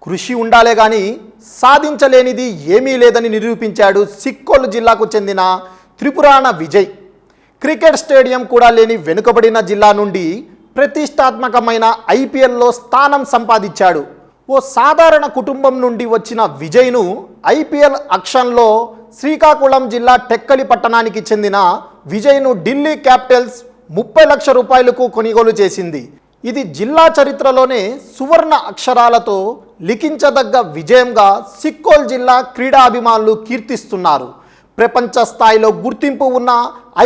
కృషి ఉండాలే కానీ సాధించలేనిది ఏమీ లేదని నిరూపించాడు సిక్కోలు జిల్లాకు చెందిన త్రిపురాణ విజయ్. క్రికెట్ స్టేడియం కూడా లేని వెనుకబడిన జిల్లా నుండి ప్రతిష్టాత్మకమైన ఐపీఎల్లో స్థానం సంపాదించాడు. ఓ సాధారణ కుటుంబం నుండి వచ్చిన విజయ్ను ఐపీఎల్ యాక్షన్లో శ్రీకాకుళం జిల్లా టెక్కలి పట్టణానికి చెందిన విజయ్ను ఢిల్లీ క్యాపిటల్స్ 30 లక్షల రూపాయలకు కొనుగోలు చేసింది. ఇది జిల్లా చరిత్రలోనే సువర్ణ అక్షరాలతో లిఖించదగ్గ విజయంగా సిక్కోల్ జిల్లా క్రీడాభిమానులు కీర్తిస్తున్నారు. ప్రపంచ స్థాయిలో గుర్తింపు ఉన్న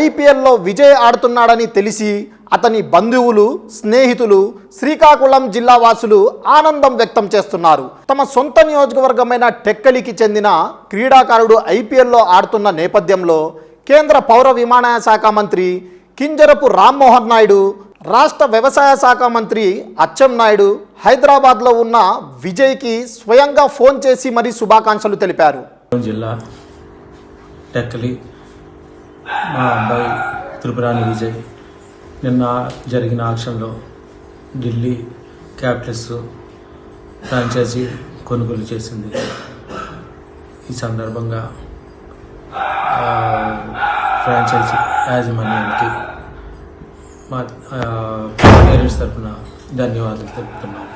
ఐపీఎల్లో విజయ్ ఆడుతున్నాడని తెలిసి అతని బంధువులు, స్నేహితులు, శ్రీకాకుళం జిల్లా వాసులు ఆనందం వ్యక్తం చేస్తున్నారు. తమ సొంత నియోజకవర్గమైన టెక్కలికి చెందిన క్రీడాకారుడు ఐపీఎల్లో ఆడుతున్న నేపథ్యంలో కేంద్ర పౌర విమానయాన శాఖ మంత్రి కింజరపు రామ్మోహన్ నాయుడు, రాష్ట్ర వ్యవసాయ శాఖ మంత్రి అచ్చెన్నాయుడు హైదరాబాద్లో ఉన్న విజయ్కి స్వయంగా ఫోన్ చేసి మరీ శుభాకాంక్షలు తెలిపారు. జిల్లా టెక్కలి మా అబ్బాయి త్రిపురాణి విజయ్ నిన్న జరిగిన ఆక్షన్లో ఢిల్లీ క్యాపిటల్స్ ఫ్రాంచైజీ కొనుగోలు చేసింది. ఈ సందర్భంగా ఫ్రాంచైజీ యాజమాన్యానికి మా పేరెంట్స్ తరఫున ధన్యవాదాలు తెలుపుతున్నాం.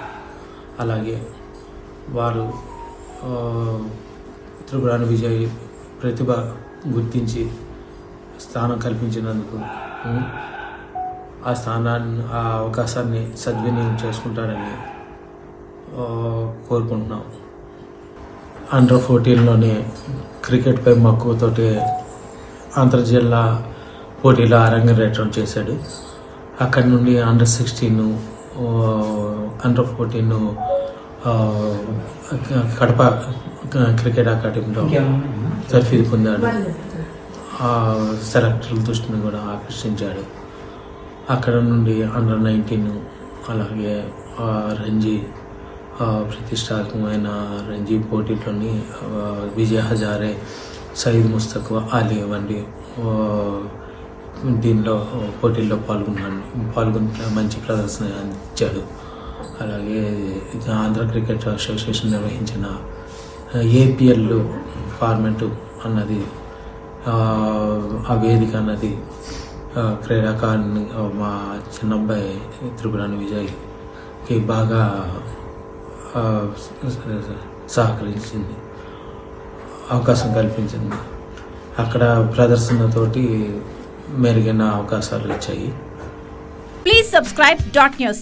అలాగే వారు త్రిపురాణి విజయ్ ప్రతిభ గుర్తించి స్థానం కల్పించినందుకు ఆ అవకాశాన్ని సద్వినియోగం చేసుకుంటారని కోరుకుంటున్నాం. అండర్ 14లోనే క్రికెట్పై మక్కువతోటి అంతర్జిల్లా పోటీలో అరంగేట్రం చేశాడు. అక్కడి నుండి అండర్ 16, అండర్ 14 కడప క్రికెట్ అకాడమీలో తర్ఫీదు పొందాడు. సెలెక్టర్ల దృష్టిని కూడా ఆకర్షించాడు. అక్కడ నుండి అండర్ 19 అలాగే రంజీ ప్రతిష్టాత్మకమైన రంజీ పోటీలోని విజయ్ హజారే, సయీద్ ముస్తక్ అలీ వంటి దీనిలో పోటీల్లో పాల్గొని మంచి ప్రదర్శన ఇచ్చాడు. అలాగే ఆంధ్ర క్రికెట్ అసోసియేషన్ నిర్వహించిన ఏపీఎల్ ఫార్మాట్ అన్నది ఆ వేదిక అన్నది క్రీడాకారుని మా చిన్నబ్బాయి త్రిపురాణి విజయ్కి బాగా సహకరించింది, అవకాశం కల్పించింది. అక్కడ ప్రదర్శనతోటి మెరుగైన అవకాశాలు ఇచ్చాయి. Please subscribe .news.